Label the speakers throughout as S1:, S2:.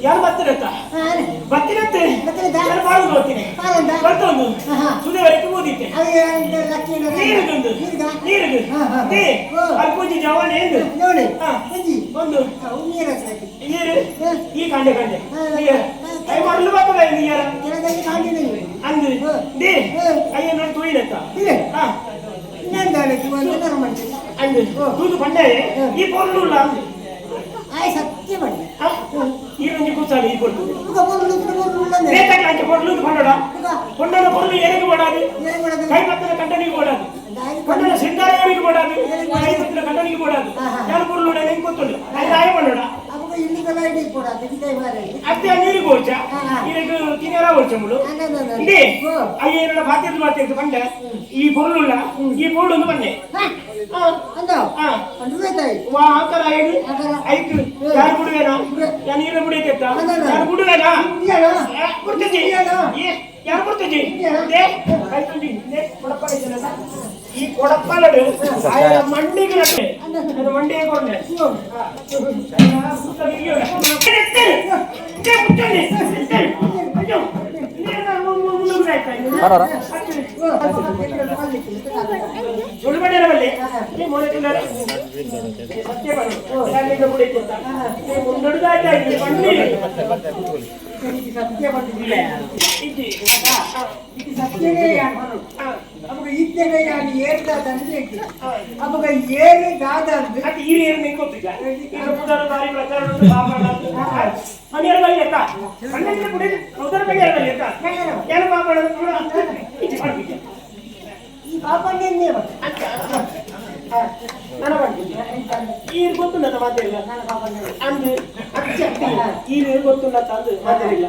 S1: ಯಾರು ಬರ್ತಿರತ್ತ ಬರ್ತಿರತ್ತೆ ನಾನು ಬಾಳು ಹೋಗ್ತೀನಿ ಬರ್ತೊಂದು ಸುದೇವರಿಗೆ ಓದಿದ್ದೆ ನೀರಿಗೊಂದು ಅಲ್ಲಿ ಪೂಜೆ ಜವಾನ ಏನು ಒಂದು ನೀರು ಈ ಕಂಡೆ ಕೈ ಮಾಡಲು ಬರ್ತದ ನೀರ ಅಂದು ದೇ ಅಯ್ಯ ನೋಡಿ ತುಳಿಲತ್ತ ಅಂದು ತೂದು ಪಂಡೆ ಈ ಪೊರ್ಲು
S2: ಸತ್ಯ ಮಾಡಿ
S1: ಈ ರಂಜಿ ಕೂತಾಡಿ ಈ ಕೊಡ್ತು ಬೇಕಾಗಿ ಪೊರ್ಲು ಕೊಂಡೋಡ ಕೊಂಡನ ಪೊರ್ಲು ಏನಿಗೆ ಓಡಾದು ಕೈ ಮತ್ತನ ಕಂಟನಿಗೆ ಓಡಾದು ಕೊಂಡನ ಸಿಂಗಾರಿಗೆ ಓಡಾದು ಕೈ ಮತ್ತನ ಕಂಟನಿಗೆ ಓಡಾದು ಯಾರು ಪೊರ್ಲು ಹೆಂಗೆ ಗೊತ್ತುಂಟು ಅದು ರಾಯ ಮಾಡೋಣ ಅತ್ತೆ ನೀರಿಗೆ ಓಡ್ಚ ಇದಕ್ಕೆ ತಿನ್ನರ ಓಡ್ಚಂಬಳು ಇದೇ ಅಯ್ಯನ ಬಾತ್ಯದ್ದು ಪಂಡ ಈ ಪೊರ್ಲುಲ್ಲ ಈ ಪೊರ್ಲು ಒಂದು ಪಂಡೆ ವಾ ಆತರ ಐದು ಯಾರು ಬಿಡುವೇನೋ ನಾನು ನೀರು ಬಿಡಿಯತ್ತ ಯಾರು ಬಿಡುವೇನಾ ಕೊಡ್ತೇಜಿ ಯಾರು ಕೊಡ್ತೇಜಿ ಈ ಕೊಡಪ್ಪಲಡು ಮಂಡಿಗೆ ನಟ್ಟೆ ಅದು ಮಂಡಿಗೆ ಕೊಂಡೆ ಸುಳ್ಳುಬಡ್ಡಿರಬಲ್ಲಿ ಸತ್ಯ ಈ ಗೊತ್ತುಂಡ ಮಾತಿಲ್ಲ ಅಂದು ಈ ಗೊತ್ತುಂಡ ತಂದು ಮಾತಿಲ್ಲ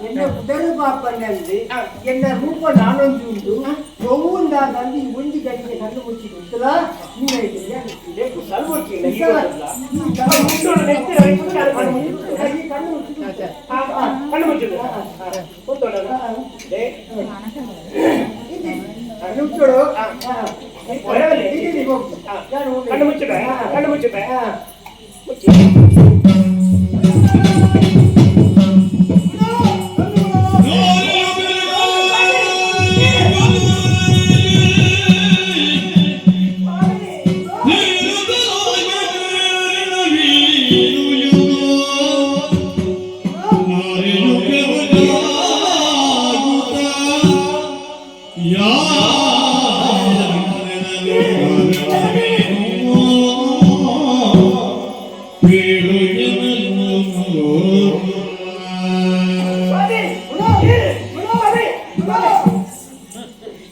S2: ಎನ್ನ ಉದರ ಪಾಪನಲ್ಲಿ ಎನ್ನ ರೂಪ ನಾನೊಂದು ಉಂಟು ಬಹುಂದ ನಂದಿ ಒಂದು ಗಂಟೆ ಕಣ್ಣು ಮುಚ್ಚಿಲ್ಲ
S1: ಕಣ್ಣು ಮುಚ್ಚಿದ ಕಣ್ಣು ಮುಚ್ಚಿದ ಕಣ್ಣು ಮುಚ್ಚಿದ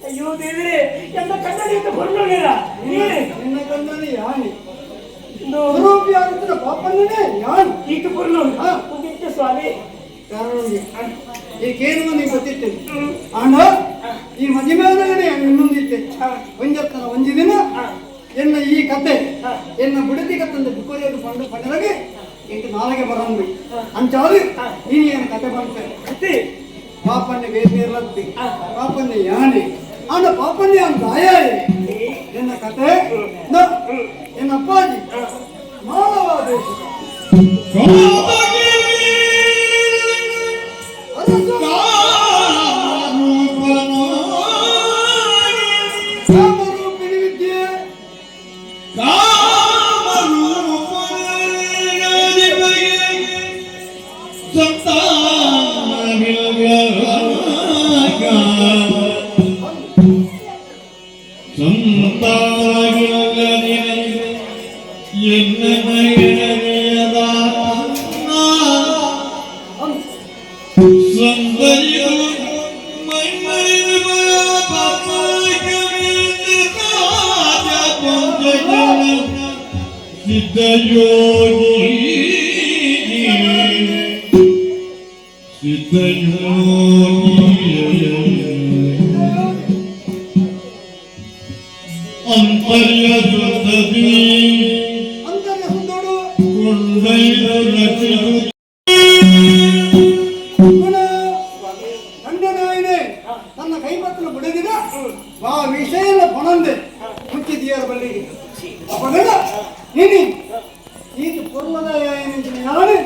S1: ಅಯ್ಯೋ ದೇವರೇ ಎಂತ ಕನ್ನಡಿಯಿಂದ ಹೊರಡೋಣ ಈಗ ಪುರ್ಣ ಸ್ವಾಮಿ
S3: ಈಗೇನು ನೀವು ಗೊತ್ತಿರ್ತೇನೆ ಅಣ್ಣ ಈ ಮದುವೆ ಇನ್ನೊಂದಿತ್ತೆ ಒಂಜತ್ತನ ಒಂಜಿ ದಿನ ಎನ್ನ ಈ ಕತೆ ಎನ್ನ ಬುಡದಿ ಕತ್ತಂದ ಬುಕೋರಿಯನ್ನು ಕೊಂಡು ಪಡೆದಾಗೆ ಇಂಟು ನಾಳೆಗೆ ಬರಂದು ಅಂಚಾರು ನೀನು ಏನು ಕತೆ ಮಾಡ್ತೇನೆ ಪಾಪನ್ನೇ ಬೇರ್ಲತ್ತಿ ಪಾಪನ್ನೇ ಯಾನೆ ಅಣ್ಣ ಪಾಪನ್ನೇ ಅಂತ ಆಯಾಯ ಎನ್ನ ಕತೆ ಎನ್ನ ಅಪ್ಪಾಜಿ ಮಾನವ ದೇಶ ತನ್ನ ಕೈಪತ್ರ ಬಿಡದಿನ ಆ ವಿಷಯ ಪಣಂದೆ ಮುಚ್ಚಿದೆಯರ ಬಲ್ಲಿಗೆ ಅಪಗಡ ನೀನು ಇದು ಪೂರ್ವದ ನಾನು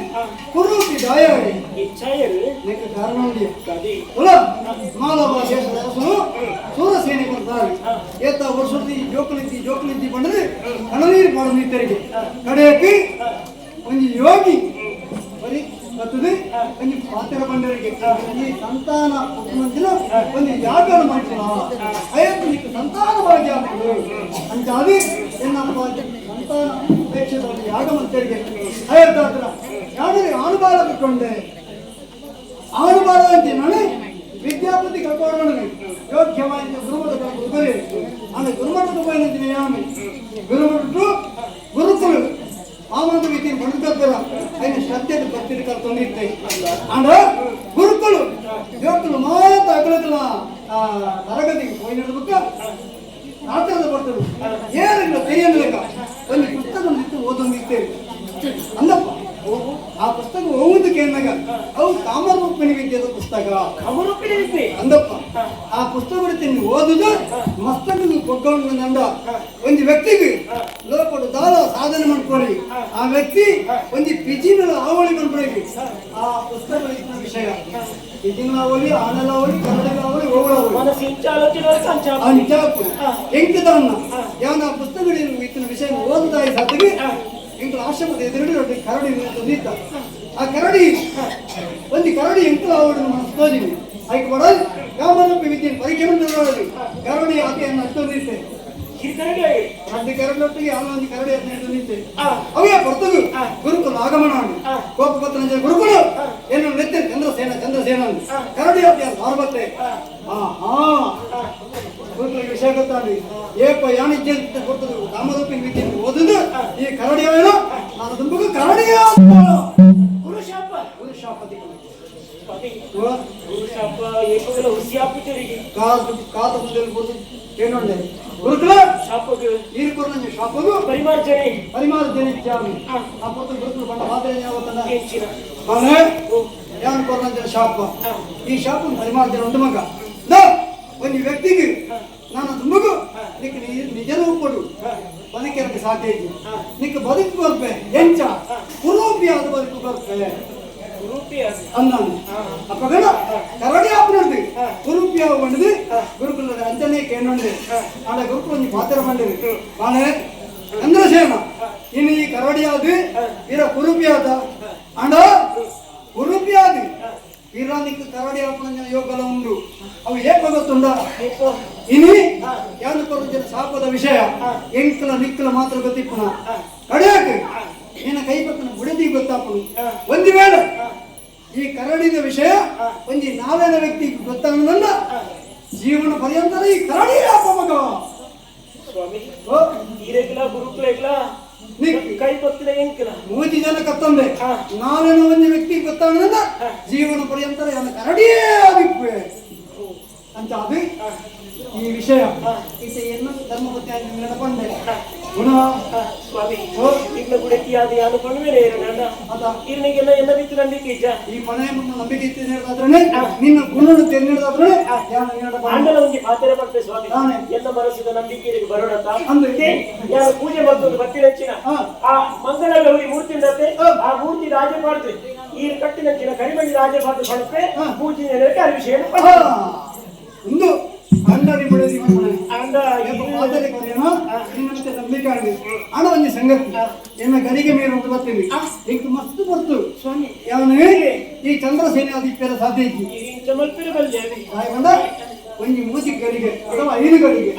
S3: ಕುರುಪಿದ ఛాయడి
S1: ఈ ఛాయరు
S3: నీకు కారణం ఉంది
S1: అది
S3: बोला मालवा देश रसनु सूरसेने ಬರ್ತಾರೆ ಏತ ವರ್ಷದಿ ಜೋಕಲಿದ್ದಿ ಬಂದ್ರೆ ಕಣನೀರು ಪಾಡು ನಿಂತರಿಗೆ ಕಡೆಯಕ್ಕೆ ಒಂದು ಯೋಗಿ ಬರಿ ಮತ್ತದೆ ಒಂದು ಪಾತ್ರ ಬಂದರಿಗೆ ಈ ಸಂತಾನ ಮಂದಿನ ಒಂದು ಯಾಗನ ಮಾಡ್ತಾರೆ ಅಯ್ಯಪ್ಪ ನಿಕ್ಕೆ ಸಂತಾನ ಭಾಗ್ಯ ಮಾಡು ಅಂತಾದಿ ಏನಪ್ಪ ಸಂತಾನ ಅಪೇಕ್ಷೆದ ಯಾಗ ಮಂತರಿಗೆ ಅಯ್ಯಪ್ಪ ಹತ್ರ ಯಾರು ಆನುಭಾವ ಬಿಟ್ಕೊಂಡೆ ಆನುಭಾವ ಅಂತ ನಾನು ವಿದ್ಯಾಪತಿ ಕರ್ಕೊಂಡು ಯೋಗ್ಯವಾಗಿ ಗುರುಮಠ ಗುರುಗಳೇ ಆಮೇಲೆ ಗುರುಮಠದ ಹೋಗಿದ್ದೀನಿ ಆಮೆ ಗುರುಮಠರು ಗುರುಕುಲು ಆಮಂದು ರೀತಿ ಬದುಕತ್ತರ ఆయన ಶ್ರದ್ಧೆದ ಭಕ್ತಿದ ಕರ್ಕೊಂಡಿರ್ತೆ ಅಂಡ ಗುರುಕುಲು ಯೋಗ್ಯಲು ಮಾತ್ರ ಅಗಲಕಲ ತರಗತಿಗೆ ಹೋಗಿನದಕ್ಕ ಆಟದ ಬರ್ತರು ಏನಿಲ್ಲ ತೆರೆಯಲಿಲ್ಲ ಒಂದು ಪುಸ್ತಕ ಇತ್ತು ಓದೊಂದಿರ್ತೇವೆ ಅಂದಪ್ಪ ಆ ಪುಸ್ತಕ ಓದುದಕ್ಕೆ ಏನಾಗ ಅವು ಕಾಮರೂಪಿಣಿ ವಿದ್ಯೆದ ಪುಸ್ತಕ
S1: ಕಾಮರೂಪಿಣಿ ವಿದ್ಯೆ
S3: ಅಂದಪ್ಪ ಆ ಪುಸ್ತಕ ನೀವು ಓದುದು ಮಸ್ತಕದ ಕೊಗ್ಗೊಂಡು ನಂದ ಒಂದು ವ್ಯಕ್ತಿಗೆ ಲೋಕಡು ದಾಳ ಸಾಧನೆ ಮಾಡ್ಕೊಳ್ಳಿ ಆ ವ್ಯಕ್ತಿ ಒಂದು ಪಿಜಿನ ಆವಳಿ ಮಾಡ್ಕೊಳ್ಳಿ ಆ ಪುಸ್ತಕ ವಿಷಯ ಪಿಜಿನ ಆವಳಿ ಆನಲ ಆವಳಿ ಕನ್ನಡ ಆವಳಿ ಓವಳ ಅಂಚಾಪು ಎಂಕದವನ್ನ ಯಾನ ಆ ಪುಸ್ತಕಗಳು ಇತ್ತಿನ ವಿಷಯ ಓದುದಾಯಿ ಸಾಧಿಗೆ ಎಂಕಲ ಆಶ್ರಮದ ಎದುರುಗಡೆ ಕರಡಿ ನಿಂತ ಆ ಕರಡಿ ಒಂದು ಕರಡಿ ಎಂಕಲ ಆವಡನ್ನು ಮನಸ್ಸೋದಿನಿ ಆಯ್ಕೆ ಮಾಡೋದು ಕಾಮರೂಪಿ ವಿದ್ಯೆ ಪರೀಕ್ಷೆ ಮಾಡೋದು ಕರಡಿ ಆಕೆಯನ್ನು ಅಷ್ಟೊಂದಿತ್ತೆ ಅಡ್ಡ ಕರಡೊಟ್ಟಿಗೆ ಒಂದು ಕರಡಿ ಹದಿನೆಂಟು ನಿಂತೆ ಅವೇ ಬರ್ತದು ಗುರುಕುಲ ಆಗಮನ ಕೋಪಪತ್ರ ಗುರುಕುಲು ಏನು ನೆತ್ತೆ ಚಂದ್ರಸೇನ ಕರಡಿ ಆತ ಮಾರ್ಬತ್ತೆ ಗುರುಕುಲ ವಿಷಯ ಗೊತ್ತಾಡಿ ಏಪ ಯಾನಿಜ್ಜೆ ಕೊಡ್ತದೆ ಕಾಮರೂಪಿ ವಿದ್ಯೆ ಓದುದು ಈ ಕರಡಿ ಏನು ನಾನು ತುಂಬಗ ಕರಡಿಯ ಗುರುಶಾಪತಿ ಕಾದ ಮುಂದೆ ಏನೊಂಡೆ ಗುರುಕುಲ ಶಾಪಗಳು ಈ ಕೊರನ ಶಾಪಗಳು ಪರಿಮಾರ್ಜನೆ ಚಾಮಿ ಆ ಪುತ್ರ ಗುರುಕುಲ ಬಂದ ಮಾತೇನೆ ಯಾವತ್ತನ ಅವನೇ ಯಾನ್ ಕೊರನ ಶಾಪ ಈ ಶಾಪ ಪರಿಮಾರ್ಜನೆ ಉಂಟು ಮಗ ಒಂದು ವ್ಯಕ್ತಿಗೆ ನಾನು ತುಂಬಗು ನಿಕ್ಕೆ ನಿಜ ಕೊಡು ಬದುಕಿರಕ್ಕೆ ಸಾಧ್ಯ ಇದೆ ನಿಕ್ಕೆ ಬದುಕು ಬರ್ಬೆ ಎಂಚ ಕುರೂಪಿಯಾದ ಬದುಕು ಬರ್ಬೆ ಅನ್ನಾನು ಅಪ್ಪಗಣ ಕರಡಿ ಆಪನಂದು ಕುರುಪಿಯಾವ ಬಂಡದು ಗುರುಕುಲದ ಅಂಚನೆ ಕೇನೊಂದು ಆಡ ಗುರುಕುಲ ನೀ ಪಾತ್ರ ಬಂದಿರು ಬಾಳೆ ಚಂದ್ರಸೇನ ಇನ್ನು ಈ ಕರಡಿಯಾದ ಇರ ಕುರುಪಿಯಾದ ಅಂಡ ಕುರುಪಿಯಾದ ವೀರಾನಿಕ್ ಕರಡಿ ಆಪನ ಯೋಗಲ ಉಂಡು ಅವು ಏಕ ಗೊತ್ತುಂಡ ಇನಿ ಯಾನು ಕೊರಜನ ಸಾಪದ ವಿಷಯ ಎಂಕಲ ನಿಕ್ಕಲ ಮಾತ್ರ ಗೊತ್ತಿಪ್ಪನ ಕಡಿಯಾಕ ನಿನ್ನ ಕೈ ಪಕ್ಕನ ಬುಡದಿ ಗೊತ್ತಾಪನು ಒಂದು ವೇಳೆ ಈ ಕರಡಿನ ವಿಷಯ ಒಂದು ನಾವೇನ ವ್ಯಕ್ತಿ ಗೊತ್ತಾಗಲ್ಲ ಜೀವನ ಪರ್ಯಂತರ ಈ ಕರಡಿ ಅಪ್ಪ ಮಗ
S1: ಸ್ವಾಮಿ ಗುರುಕುಲ ಕೈ ಪತ್ತಿನ ಎಂಕಲ
S3: 3 ಜನ ಕತ್ತಂದೆ ನಾವೇನ ಒಂದು ವ್ಯಕ್ತಿ ಗೊತ್ತಾಗಲ್ಲ ಜೀವನ ಪರ್ಯಂತರ ಯಾನ ಕರಡಿಯೇ ಆಗಿಪ್ಪೆ ಅಂತ ಅದು ಈ ವಿಷಯ ಈತೆಯನ್ನು ಧರ್ಮಪತ್ನಿಯಾಗಿ ನಡ್ಕೊಂಡೆ ಗುಣ
S1: ಸ್ವಾಮಿ ಇನ್ನು ಗುಡಕಿಯಾದ ಯಾರು ಪಣವೇನೆ ಇರ್ನಿಗೆಲ್ಲ ಎಲ್ಲ ಬಿತ್ತು ನಂಬಿಕೆ ಇಜ್ಜ
S3: ಈ ಮನೆ ಮುನ್ನ ನಂಬಿಕೆ ಇತ್ತು ಹೇಳಿದಾದ್ರೆ ನಿನ್ನ ಗುಣನ ತಿಳಿದಾದ್ರೆ
S1: ಆಂಡಲ ಒಂದು ಪಾತ್ರ ಬರ್ತದೆ ಸ್ವಾಮಿ ಎಲ್ಲ ಮನಸ್ಸಿನ ನಂಬಿಕೆ ಬರೋಣತ ಅಂದ್ರೆ ಯಾರು ಪೂಜೆ ಮಾಡ್ಕೊಂಡು ಬರ್ತೀರ ಹೆಚ್ಚಿನ ಆ ಮಂಗಳ ಗೌರಿ ಮೂರ್ತಿ ಉಂಡತ್ತೆ ಆ ಮೂರ್ತಿ ರಾಜೆ ಮಾಡ್ತದೆ ಈ ಕಟ್ಟಿನ ಕರಿಮಣಿ ರಾಜೆ ಮಾಡ್ದು ಬರುತ್ತೆ ಪೂಜೆ ಆ ವಿಷಯ
S3: ಒಂದು ಅಂಡರಿ ಬಿಡದಿ ಅಂಡ ಮಾತಲ್ಲಿ ಕೊನೆಯೋ ನಿನ್ನಂತೆ ನಂಬಿಕೆ ಆಗಿ ಹಣ ಒಂದು ಸಂಗತಿ ಎನ್ನ ಗರಿಗೆ ಮೇಲೆ ಒಂದು ಬರ್ತೀನಿ ಈಗ ಮಸ್ತ್ ಬರ್ತು ಸ್ವಾಮಿ ಯಾವನು ಈ ಚಂದ್ರಸೇನೆ ಆದಿತ್ಯರ ಸಾಧ್ಯ ಒಂದು ಮೂತಿ ಗರಿಗೆ ಅಥವಾ 5 ಗರಿಗೆ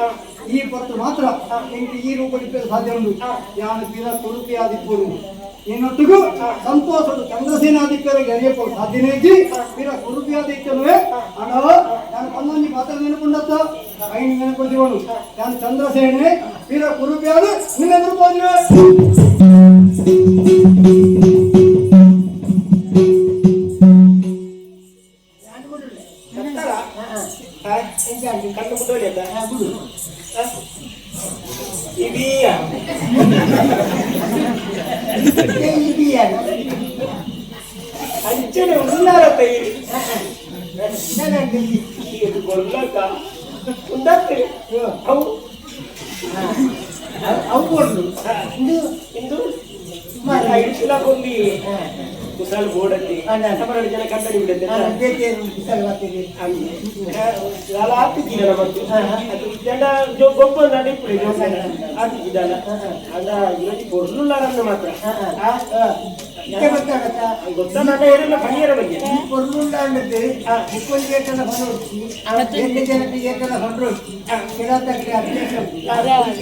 S3: ಈ ಬರ್ತು ಮಾತ್ರ ನಿಂಗೆ ಈ ರೂಪ ಸಾಧ್ಯ ಉಂಟು ಯಾವನು ತೀರ ತುರುಪಿ ಆದಿತ್ಯರು ಇನ್ನೊಟ್ಟಿಗೂ ಸಂತೋಷದ ಚಂದ್ರಸೇನಾದಿತ್ಯರಿಗೆ ಅರಿಯಪ್ಪ ಸಾಧ್ಯನೇ ಇದ್ದಿ ತೀರ ತುರುಪಿ ಆದಿತ್ಯನುವೆ ಅಣ್ಣವ ನಾನು ಪನ್ನೊಂದು ಪಾತ್ರ ನೆನಪುಂಡತ್ತ 5 ನೆನಪುಡಿವನು ನಾನು ಚಂದ್ರಸೇನೆ ತೀರ ತುರುಪಿ ಆದ ನಿನ್ನೆದುರು ಹೋದ್ರೆ
S1: ಕಣ್ಣು ಮುಟ್ಟೋಡಿ ಅಂಚನೆ ಉಳ್ಳಾರತ್ತ ಗೊಲ್ಲಕ್ಕ ಉಂಡತ್ತೆ ಅವು
S2: ಅವು ಕೊಡ್ಲು
S1: ಇಂದು ಇಡಿಸಲಾಕೊಂಡಿ ಕುಸಲ್ ಗೋಡಲ್ಲಿ ಸಮರಳು ಜನ ಕಂಪನಿ ಬಿಡುತ್ತೆ ಅಲ್ಲ ಆಗ್ತಿದ್ದೀನಲ್ಲ ಮತ್ತು ಅದು ಜನ ಗೊಬ್ಬ ನಡಿಪುಡಿ ಆಗ್ತಿದ್ದಾನ ಅದ ಇವತ್ತು ಕೊಡ್ಲುಲ್ಲಾರನ್ನು ಮಾತ್ರ ಗೊತ್ತಾ ನನ್ನ ಏನೆಲ್ಲ ಕಣಿಯರ ಬಗ್ಗೆ
S2: ಕೊಡ್ಲುಲ್ಲ ಅನ್ನது ಮುಕ್ಕೊಂದು ಏಟೆಲ್ಲ ಹೊರೊಚ್ಚಿ ಎಂಟು ಜನಕ್ಕೆ ಏಟೆಲ್ಲ ಹೊರೊಚ್ಚಿ ಕೆಲವತ್ತಕ್ಕೆ ಅಧ್ಯಕ್ಷ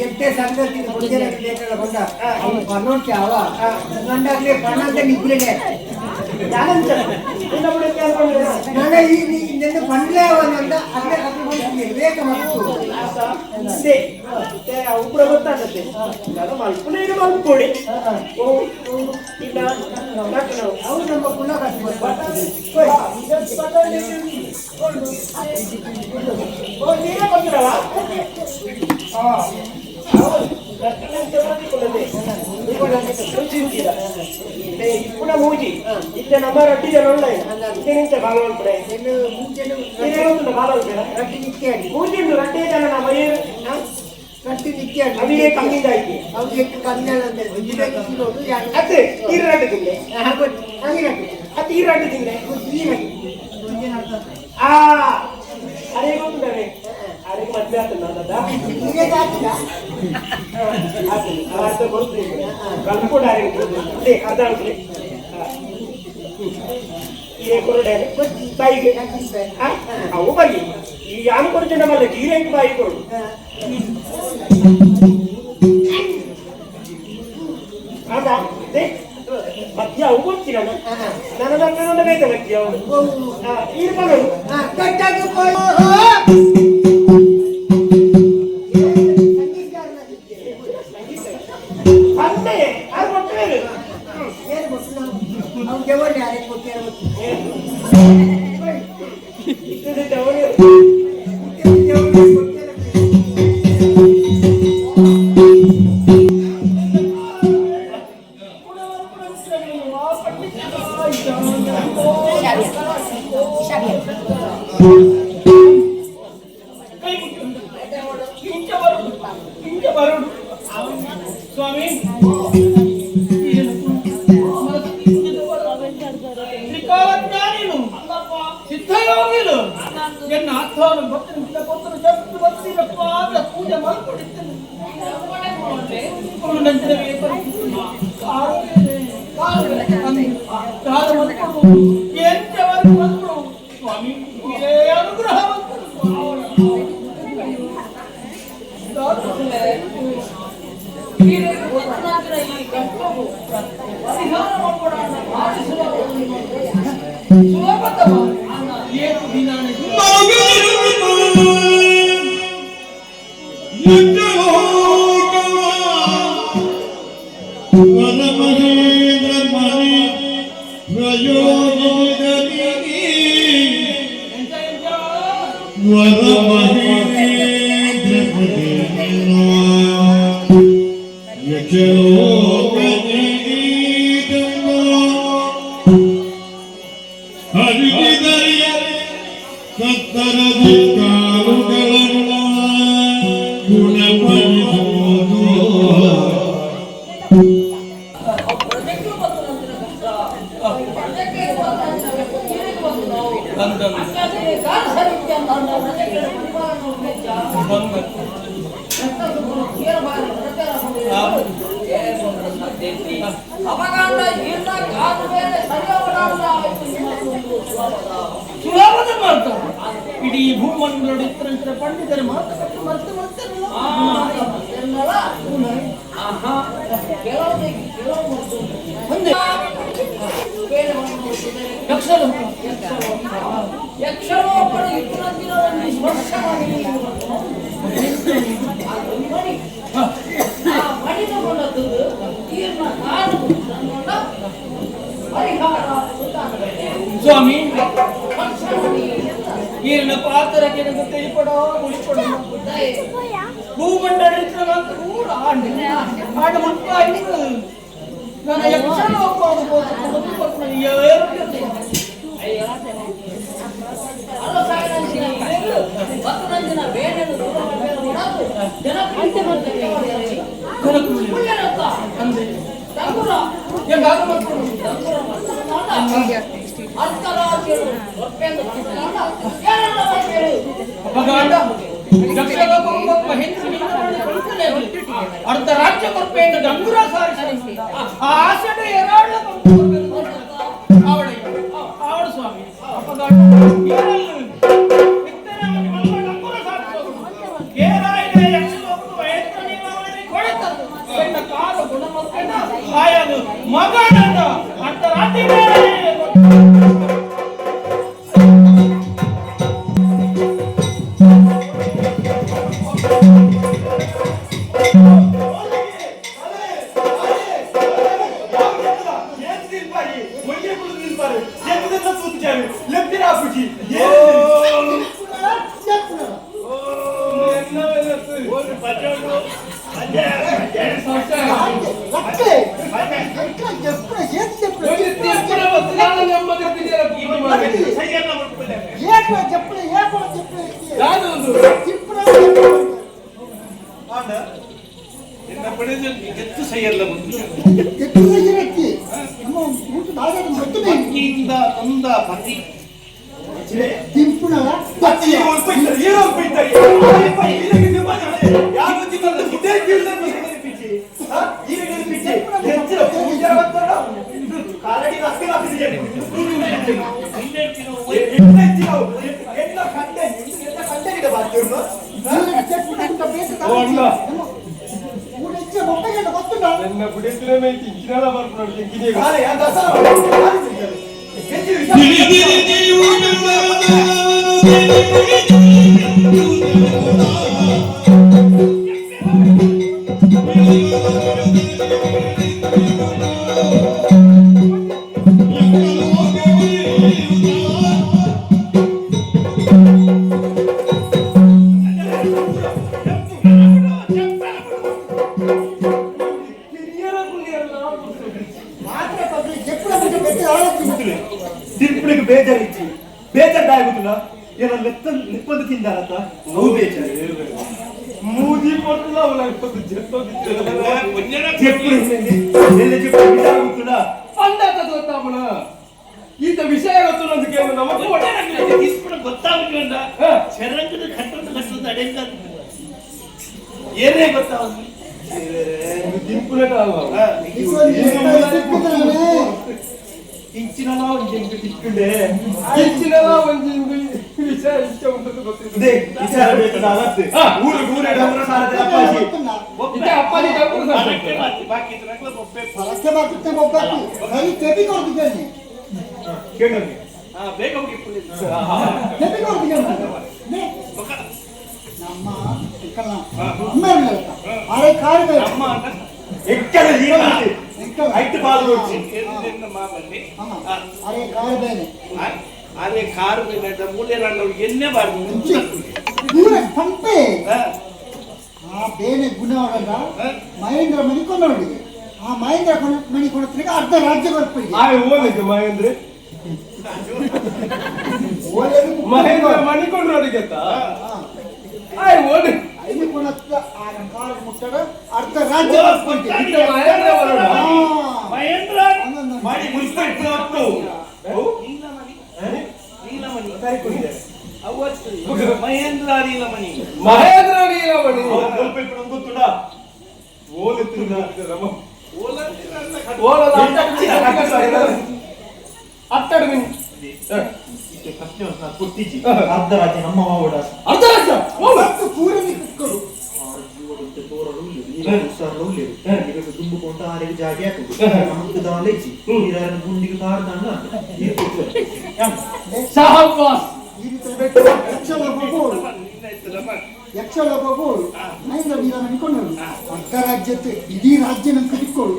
S2: ಎಂಟೇ ಸಂಗತಿ ಮುದ್ದೆರಕ್ಕೆ ಏಟೆಲ್ಲ ಹೊಂಡ ಅವನು ಹೊರೊಚ್ಚಿ ಅವ ಗಂಡಾಗ್ಲಿ ಪಣ್ಣಂತೆ ನಿಬ್ರಿದೆ ನಾಳೆ ಈ ನಿನ್ನ ಪಂಡ್ಲೆ ಅವನಂದ ಅಲ್ಲೇ ಕರ್ಕೊಂಡು ವೇಗ ಮತ್ತು
S1: ಉಗ್ರ ಗೊತ್ತಾಗತ್ತೆ ನಾನು ಮಲ್ಪನೆ ಮಲ್ಕೊಡಿ ಇಲ್ಲ
S2: ಅವ್ರು ನಮ್ಮ ಕುಲ
S1: ನೀರೇ ಬಂದಿರವ ఇప్పుడు మూజి ఇట్లా నమ్మ రట్టి జనం ఉన్నాయి ఇదే నుంచి బాగా మూజి రట్టే జన నమ్మయ్య
S2: ರಟ್ಟಿ ನಿತ್ಯ
S1: ಅದೇ ಕಮ್ಮಿಂದ ಐತಿ
S2: ಅವ್ರು ಎಷ್ಟು ಕಮ್ಮಿ
S1: ಅದೇ ಈ ರಟ್ಟು ತಿಂದೆ ಅದು ಈ ರಟ್ಟು ತಿಂದೆ ಅದೇ ಗೊತ್ತಿದ್ದಾರೆ ಅದೇ ಮದ್ವೆ ಆಗ್ತದೆ ಅರ್ಥ ಕೊಡ್ತೀನಿ ಕಲ್ಕೊಂಡು ಅದೇ ಅರ್ಧ ಬಾಯಿಗೆ ಅವು ಬಾಯಿ ಈ ಯಾನು ಕೊಡ್ತೀನಿ ನಮ್ಮಲ್ಲಿ ಗೀರೆಂಟ್ ಬಾಯಿ ಕೊಡು ಅದ ಮಧ್ಯ ಅವು ಗೊತ್ತಿಲ್ಲ ನನ್ನ ಬೇಕು ಮಧ್ಯ ಅವನು ಇರ್ಬೋದು ಅಂತೆ ಅದು ಕೊಟ್ಟರೆ ಸ್ವಾಮಿ ತ್ರಿಕಾಲಜ್ಞಾನಿನು ಸಿದ್ಧಯೋಗಿಲು ಎನ್ನ ಆತ್ಮವನ್ನು ಭಕ್ತನಿಂದ ಕೊಟ್ಟರು ಜಗತ್ತು ಭಕ್ತಿರಪ್ಪ ಅಂತ ಪೂಜೆ ಮಾಡಿಕೊಡುತ್ತೇನೆ ಎಂಟವರೆಗೂ ಬಂದರು ಸ್ವಾಮಿ ಅನುಗ್ರಹ ಸುಲಭದ ಮಾತು ಇಡೀ ಭೂಮಂಡಲ ಇತರ ಪಂಡಿತರ ಮಾತುಕತೆ ಮತ್ತೆ ಮತ್ತೆ ಯಕ್ಷರೋಪಣ ಇತರ ಸ್ಪರ್ಶ ಮಾಡಿ ಸ್ವಾಮಿ ಈರಿನ ಪಾತ್ರಕ್ಕೆ ತೆಯ್ಪಡೋ ಉಳಿಪಡ ಭೂಮಂಡಲ ಕೂಡ ಆಡು ಮುಟ್ಟಾಯಿತು ನನ್ನ ಯಕ್ಷಲೋಕ
S4: ಅರ್ಧ ರಾಜ್ಯ ಕೊರ್ಪೆಯನ್ನು ಡಂಗುರ ಸಾರಿಸಿ ಆ ಆಸೆದ ಏರಾಳ ಅವಳು ಸ್ವಾಮಿ ಮಗನ ಅರ್ಧ ರಾತ್ರಿ
S5: ತಿರುಪುಳಿಗೆ ಬೇಜಾರಿಚ್ಚಿ ಬೇಜಾರಾಗುತ್ತಿಲ್ಲ ಏನೋ ಲೆಪ್ಪಂದು ತಿಂದಾರತ್ತ ನೋವು ಬೇಜಾರು ಮೂಜಿ ಕೊಟ್ಟಲ್ಲ ಅವಳ ಗೊತ್ತಾವಣ ಈತ ವಿಷಯ ಗೊತ್ತು ಅಂತ ಕೇಳ ನಮಗೆ ಗೊತ್ತಾಗ್ಲಿಲ್ಲ ಶರಂಗದ ಕಟ್ಟೊಂದು ಕಟ್ಟೊಂದು ಅಡೆಂಗ ಏನೇ ಗೊತ್ತಾವ ಇಂಚಿನಲ್ಲ ಒಂದು ತಿಕ್ಕೊಂಡೆ ಇಂಚಿನಲ್ಲ ಒಂದು ವಿಚಾರ ಇಷ್ಟ ಉಂಟು ಗೊತ್ತಿದೆ ವಿಚಾರ ಬೇಕಾದ ಅಗತ್ಯ ಊರು ಊರ ಡಂಗುರ ಸಾರದೆ ಅಪ್ಪಾಜಿ ಒಬ್ಬೆ ಅಪ್ಪಾಜಿ ಡಂಗುರ ಸಾರದೆ ಬಾಕಿ ಇದ್ರಲ್ಲ ಒಬ್ಬೆ ಫಲಕ್ಕೆ ಬಾಕಿ ಒಬ್ಬೆ ಕೈ ಕೆಪಿ ಕೊಡ್ತಿದ್ದೇನೆ ಕೇಳಿ ಬೇಗ ಹೋಗಿ ಕೆಪಿ ಕೊಡ್ತಿದ್ದೇನೆ ನಮ್ಮ ಇಕ್ಕಲ್ಲ ಅಮ್ಮ ಅರೆ ಕಾರು ಅಮ್ಮ ಎಕ್ಕಲ ನೀರು ಐಟ್ ಬಾಲ್ ನೋಡ್ಸಿ ಅರೆ ಕಾರು ಬೇನೆ ಅರೆ ಕಾರು ಬೇನೆ ಮೂಲೆ ನಾನು ಎನ್ನೆ ಬಾರ್ದು ಪೂರ ಪಂಪೆ ಆ ಬೇನೆ ಗುಣ ಅವರಲ್ಲ ಮಹೇಂದ್ರ ಮಣಿಕೊಂಡು ನೋಡಿದೆ ಆ ಮಹೇಂದ್ರ ಮಣಿಕೊಂಡ್ರಿಗೆ ಅರ್ಧ ರಾಜ್ಯ ಬರ್ಪಿಗೆ ಆ ಓದಿಗೆ ಮಹೇಂದ್ರ ಮಹೇಂದ್ರ ಮಣಿಕೊಂಡು ನೋಡಿಗೆ ಆಯ್ ಓಡಿ ಐದು ಕೊಣತ್ತ ಆ ಕಾರು ಮುಟ್ಟಡ ಅರ್ಧ ರಾಜ್ಯ ಬರ್ಪಿಗೆ ಮಹೇಂದ್ರ ಮಾಡಿ ಮುಗಿಸ್ಬಿಟ್ಟು ಅವತ್ತು ನೀಲಮಣಿ ಕರಿಕೊಂಡಿದ್ದಾರೆ ಅವತ್ತು ಮಹೇಂದ್ರ ನೀಲಮಣಿ ಮಹೇಂದ್ರ ನೀಲಮಣಿ ಗೊತ್ತುಡ ಓಲುತ್ತಿನ ರಮ ಅತ್ತಡು ಮಿನಿ ಕೊಟ್ಟಿಜಿ ಅರ್ಧ ರಾಜ್ಯ ನಮ್ಮ ಓಡ ಅರ್ಧ ರಾಜ್ಯ ಪೂರನಿ ಕುಕ್ಕರು ತುಂಬುಕೊಂಡ ಆರಿಗೆ ಜಾಗ ನಮಗೆ ದಾಲೇಜಿ ಗುಂಡಿಗೆ ಕಾರಣ ಯಕ್ಷಲ ಬಗೋಳು ಮಹೇಂದ್ರ ನೀರ ಅನ್ಕೊಂಡು ಅರ್ಧ ರಾಜ್ಯಕ್ಕೆ ಇಡೀ ರಾಜ್ಯ ನಮ್ ಕದಿಕ್ಕೋಳು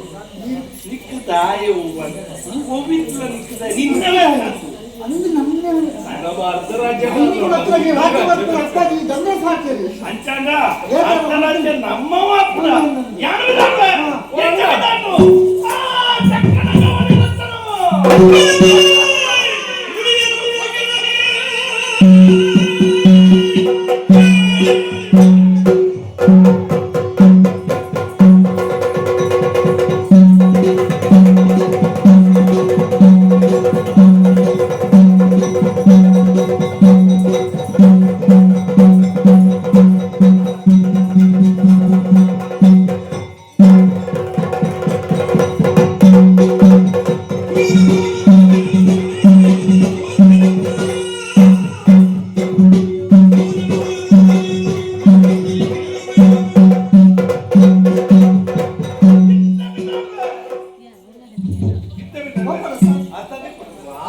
S5: ಅಂದು ನಮ್ಮನೆ ಅರ್ಧ ರಾಜ್ಯ ದಂಡ ಸಾಕ್ತೇವೆ ನಮ್ಮವ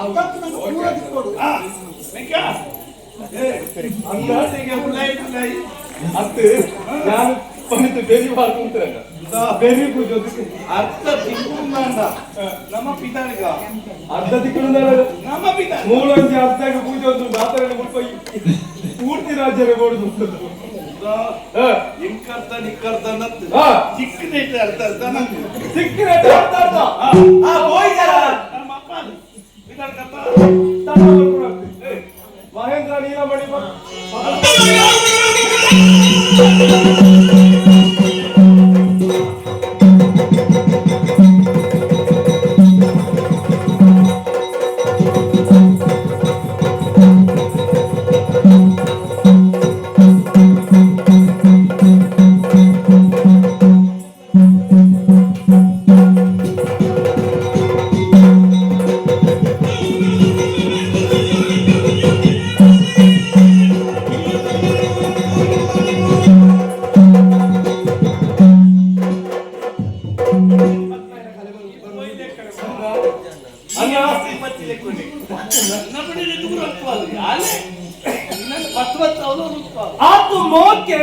S2: ಪೂರ ತಿಕ್ಕೊಡು
S5: ಅಂದಾಜಿಗೆ ಉಳ್ಳಾಯಿ ಅತ್ತು ನಾನು ಪಣಿತು ಬೇರಿ ಮಾಡ್ಕೊಂತಾರೆ ಬೇರಿ ಪೂಜೆ ಅರ್ಧ ತಿಂಗಳ ನಮ್ಮ ಪಿತಾರಿಗ ಅರ್ಧ ತಿಂಗಳ ನಮ್ಮ ಪಿತಾ ಮೂಲಂಜಿ ಅರ್ಧ ಪೂಜೆ ಒಂದು ದಾತರನ್ನು ಮುಟ್ಪೋಯಿ ಪೂರ್ತಿ ರಾಜ್ಯದ ಗೋಡು ಇಂಕರ್ತ ನಿಕ್ಕರ್ತ ಚಿಕ್ಕನೇ ಅರ್ಥ ಅರ್ಥ ಚಿಕ್ಕನೇ ಅರ್ಥ ಅರ್ಥ ನಮ್ಮ ಅಪ್ಪ ಮಹೇಂದ್ರ ನೀಲಮಣಿ ಅದು ಮೋಕೆ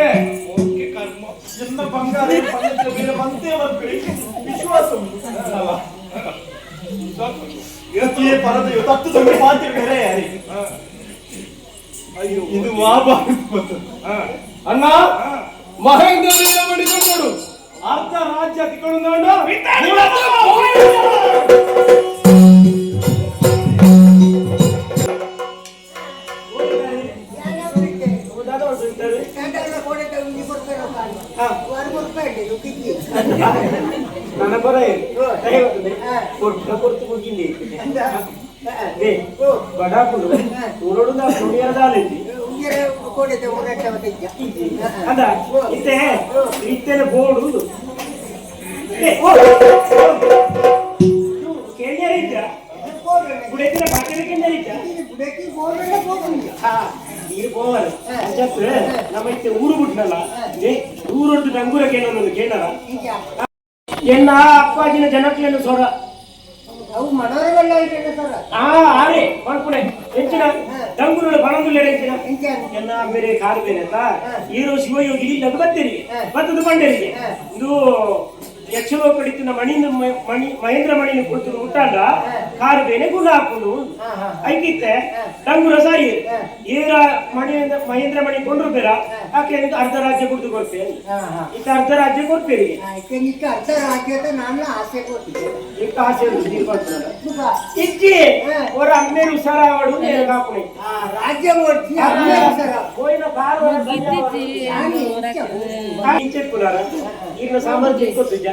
S5: ಕರ್ಮ ಎನ್ನ ಬಂಗಾರ ಬಂದೇ ವಿಶ್ವಾಸ ಪರದೆಯು ತತ್ತು ತಂದು ಮಾತಿರ್ತಾರೆ ಅಯ್ಯೋ ಇದು ಅಣ್ಣ ಮಹೇಂದ್ರ ನೀಲಮಣಿಕೊಂಡು ಅರ್ಧ ರಾಜ್ಯ ತಿಕೊಂಡು ನನ್ನ ಬರ ಕೊಡ್ತು ಮುಗಿಂದಿ ಬಡಾಕುಡು ನೋಡು ನಾ ಸುಳಿಯದಾಲಿದ್ದಿ ಅದ ಇತ್ತೆ ಇತ್ತೆನ ಬೋಡು ಕೆಂಜರಿದ್ದ ಗುಡೆತಿನ ಬಾಕಿನ ಕೆಂಜರಿದ್ದ ನೀರು ಹೋಗಲ್ಲ ಅಂಚತ್ತು ನಮ್ಮ ಇತ್ತೆ ಊರು ಬಿಟ್ನಲ್ಲ ಊರೊಟ್ಟು ಡಂಗೂರ ಕೇಳೋದು ಕೇಳಲ್ಲ ಎನ್ನ ಅಪ್ಪಾಜಿನ ಜನಕ್ಲೇನು ಸೊರ
S2: ಅವು ಮನೋರವೆಲ್ಲ
S1: ಆರೆ ಮಾಡ್ಕೊಡೆ ಹೆಂಚಿನ ಡಂಗೂರ ಬಣದುಲ್ಲ ಹೆಂಚಿನ ಎನ್ನ ಬೇರೆ ಕಾರು ಬೇರೆ ಅಂತ ಈರೋ ಶಿವಯೋಗಿ ಇಲ್ಲಿಗೆ ಬತ್ತೇರಿ ಬತ್ತದು ಬಂಡೇರಿಗೆ ಇದು ಯಕ್ಷಲೋ ಕಡಿತಿನ ಮಣಿನ ಮಹೇಂದ್ರ ಮಣಿನ ಕೊಡ್ತು ಮುಟ್ಟಾಂಡ ಕಾರು ಬೇನೆ ಗುಣ ಹಾಕೊಂಡು ಐಕಿತ್ತೆ ಡಂಗುರ ಸಾರಿ ಏರ ಮಣಿಯಿಂದ ಮಹೇಂದ್ರ ಮಣಿ ಕೊಂಡ್ರು ಬೇರ ಆಕೆ ಅರ್ಧ ರಾಜ್ಯ ಕೊಡ್ತು ಕೊಡ್ತೇನೆ ಇತ್ತ ಅರ್ಧ ರಾಜ್ಯ ಕೊಡ್ತೇರಿ
S2: ಅರ್ಧ ರಾಜ್ಯದ ನಾನು ಆಸೆ ಕೊಡ್ತಿದ್ದೆ
S1: ಇತ್ತ ಆಸೆ ಇಜ್ಜಿ ಅವರ ಅಮ್ಮೇರು ಸರ ಅವಡು ನೇರ ಕಾಪುಣಿ
S2: ರಾಜ್ಯ ಕೊಡ್ತಿ
S1: ಹೋಯಿನ ಕಾರು ಇಂಚೆ ಪುಲಾರ ಈಗ ಸಾಮರ್ಥ್ಯ ಕೊಡ್ತಿದ್ದ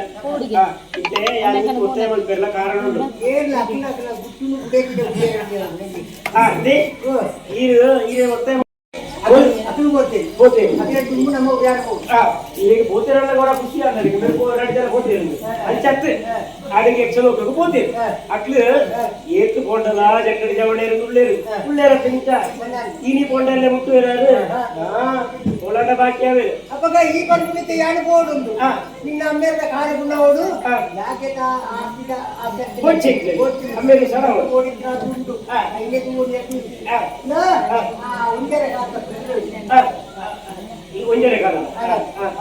S1: ಇತ್ತೆ ಯಾರಿಗೆ ಕೊಟ್ಟೆ ಬರ್ಲ ಕಾರಣ ಉಂಟು ಅದೇ ಈಗ ಒತ್ತೆ పోతేరన్న కూడా ఖుషి అన్నది మీరు 2 జన పోతేరు అని చెప్తే ఆడికి ఎక్సలోకి పోతేరు అట్లు ఏతు కొండలా జక్కడి జవడేరు ఉళ్ళేరు తింట ఈని కొండలే ముట్టువేరారు పోలాట బాక్యావే
S2: అప్పగా ఈ పనులైతే యాడిపోడు నిన్న అమ్మేద కారుకున్నవాడు యాకేత ఆస్తిక
S1: వచ్చేకి అమ్మేది సరా
S2: ఓడిట్రా దుండు ఐనే ఓడియటి నా ఉందరే కాదు
S1: ಈ ಒಂಜರೆ ಕಾಲ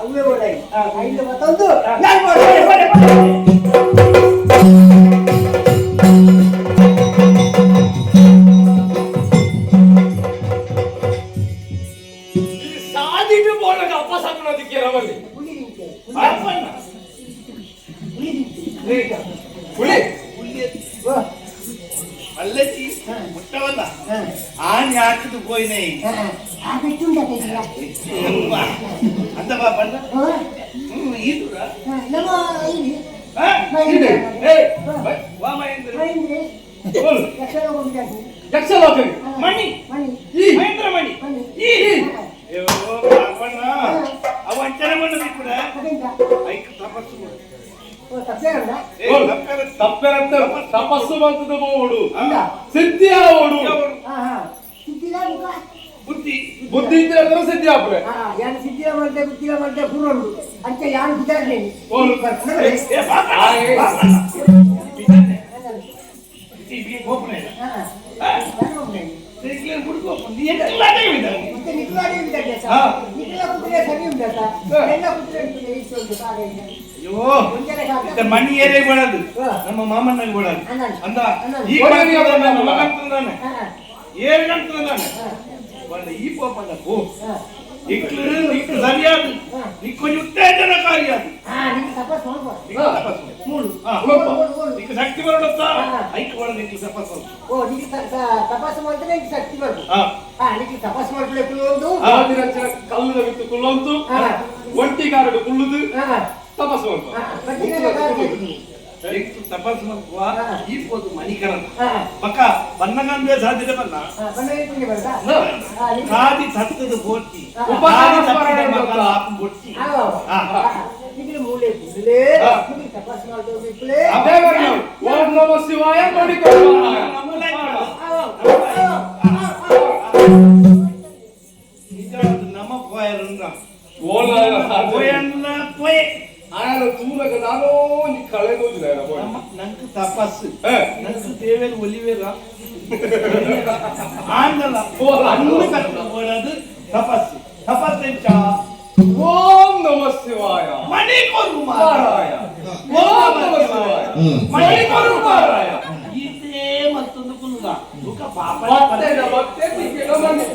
S2: ಅವೇ ಓಡಾಯಿ ಐದು ಮತ್ತೊಂದು
S5: ಸಾಧಿಟ್ಟು ಬೋಳಗ ಅಪ್ಪ ಸಾಕೋದಕ್ಕೆ ರವಲ್ಲಿ
S4: ಅಲ್ಲಚ್ಚಿ ಮುಟ್ಟವಲ್ಲ ಆನೆ ಹಾಕಿದ್ದು ಹೋಯ್ನೈ ಅಂತ ಬಾಪಣ್ಣ ಈದುರ ಮಣಿ ಮಹೇಂದ್ರ ಮಣಿ ಬಾಪಣ್ಣ ಅವಂಚನೆ ಮಾಡೋದು ಕೂಡ ಐಕ ತಪಸ್ಸು
S5: ತಪಸ್ಸು ಬಂತದ ಬೋಡು ಸಿದ್ಧಿ ಆವೋಡು
S4: ಬುದ್ಧಿ
S5: ಬುದ್ಧಿ ಇದ್ರೆ ಸಿದ್ಧಿ ಆಪರೆ
S2: ಯಾನ್ ಸಿದ್ಧಿಯ ಮಾಡ್ದೆ ಬುದ್ಧಿಯ ಮಾಡ್ದೆ ಹುರುಂಡು ಅಂತೆ ಯಾನ್ ಬಿದ್ದಾರ್ನೆ
S1: ಕೋಪನ ಇಲ್ಲ
S4: ಸೈಕ್ಲಿಂಗ್ ಬಿಡ್ಕೋಕೊಂಡು ಎಲ್ಲ ಇದೆ
S2: ಮತ್ತೆ ನಿಖಲಾಡಿ ವಿದ್ಯಾಭ್ಯಾಸ
S1: ಹಾ.
S2: ನಿಖಲ ಕುದುರೆ ಸರಿ ಉಂಟಲ್ಲ ಎಲ್ಲ ಕುದುರೆ ಇಷ್ಟು ಉಂಟು ಹಾಗೆ ಇದೆ.
S1: ಅಯ್ಯೋ
S2: ಮುಂಜಾನೆ ಕಾಲ
S1: ಇತ್ತ ಮನಿ ಏರಿಯಾಗೆ ಬೇಡದು
S2: ಹಾ.
S1: ನಮ್ಮ ಮಾಮನಾಗ ಬೇಡದು
S2: ಅಣ್ಣನ್.
S1: ಅಂದ
S2: ಅಣ್ಣನ್.
S1: ಈ ಮಗಂತಾನೆ
S2: ಹಾ,
S1: ಏನ್ ಅಂತಾನೆ
S2: ಹಾ,
S1: ಬಂದ ಈ ಪಾಪನ ಓ
S2: ಹಾ.
S1: ಇಕ್ಲು ಇಕ್ಲು ಸರಿಯಾದ ನೀ ಕೊಂಚ ಉತ್ತೇಜನಕಾರಿ ಅದು
S2: ಹಾ, ನಿಮ್ಗೆ ತಪಾಸ್ ಮಾಡ್ಬೋದು.
S1: ಮೂಳು ನಿಕ್ಕೆ ಶಕ್ತಿ ಬರೋದತ್ತ ಐಕ್ ಬರೋದು ನಿಕ್ಕೆ ತಪಾಸ್
S2: ಓ ನಿಮಗೆ ತಪಾಸು ಮಾಡಿದ್ರೆ ನಿಮ್ಗೆ ಶಕ್ತಿ ಬರ್ತದೆ.
S1: ಹಾ
S2: ಹಾ, ನಿಮಗೆ ತಪಾಸು ಮಾಡ್ಲಿಕ್ಕೆ ಒಂದು
S5: ಕಲ್ಲುದ ಬಿತ್ತು ಕುಳ್ಳಂತು
S2: ಹಾ.
S5: ಒಂಟಿಗಾರಡು ಕುಳ್ಳುದು
S2: ಹಾ,
S5: ತಪಸ್ಸು ಅಂತ
S2: ಹಾ, ಬಡ್ಡಿಗೆಲ್ಲ ಕಾಯ್ದು.
S1: ತಪಾಸ್ ಮಾಡುವ ಈ ಪೋದು ಮಣಿಕರಣ
S2: ಹಾ,
S1: ಪಕ್ಕ ಬನ್ನಗಂದೆ ಸಾಧ್ಯತೆ ಬನ್ನ
S2: ಹಾ, ಬಣ್ಣ ಇಟ್ಕೊಂಡು ಬರ್ತಾ? ಹಾ, ನಿಮ್ಗೆ-
S1: ಕಾದಿ ತತ್ತದ ಬೋಟಿ
S2: ಹಾ.
S1: ಕಾದಿ ತತ್ತದ ಮಕ್ಕಳ ಆಪು ಬೋಟಿ
S2: ಹಾ,
S1: ಹಾ.
S2: ಹಾ. ನಿಮಗೆ ಮೂಳೆ ಕುಂಡಲೇ,
S1: ಹಾ.
S2: ನಿಮಗೆ ತಪಾಸು ಮಾಡೋದು ಇಟ್ಲೇ.
S5: ಅದೇ ಬನ್ನಿ ಓಂ ನಮಃ ಶಿವಾಯ ಮಾಡಿಕೊಳ್ಳೋಣ
S1: ನಮ್ಮ ಪೋಯರಂದ್ರ
S5: ಓಲ
S1: ಪೋಯನ್ನ ಪೋಯೆ
S5: ಆಯನ ತೂಲಕ ನಾನೋ ನಿ ಕಳೆದೋದಿಲ್ಲ
S1: ನಂಗೆ ತಪಸ್ಸು ನಂಗೆ ದೇವೇರು ಒಲಿವೇರ ಆಂದಲ ಅನ್ನು ಕಟ್ಟೋದು ತಪಸ್ಸು ತಪಸ್ಸೆಂಚ
S5: ಓಂ ನಮಃ ಶಿವಾಯ
S1: ಮಣಿಕೊರು
S5: ಮಾರಾಯ ಓಂ ನಮಃ ಶಿವಾಯ
S1: ಮಣಿಕೊರು ಮಾರಾಯ ಇದೇ ಮತ್ತೊಂದು ಕುಲುಗ ದುಃಖ ಪಾಪ
S5: ಮತ್ತೆ ತಿಕ್ಕಿಡ ಬನ್ನಿ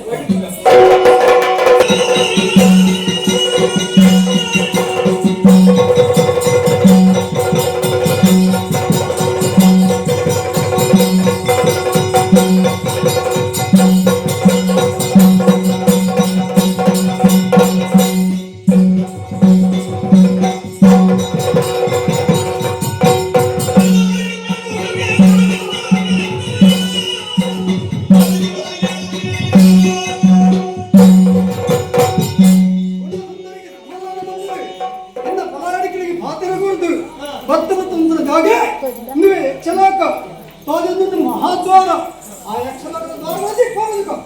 S3: ಎನ್ನ ಪಲಾಡಿಗಳಿಗೆ ಪಾತ್ರಗೊಂಡು ಭತ್ತ ಒಂದು ಜಾಗ ನೀವೇ ಯಕ್ಷಲಾಕ ತಾಜೊಂದು ಮಹಾದ್ವಾರ ಆ ಯಕ್ಷಲಾಕದ ದ್ವಾರ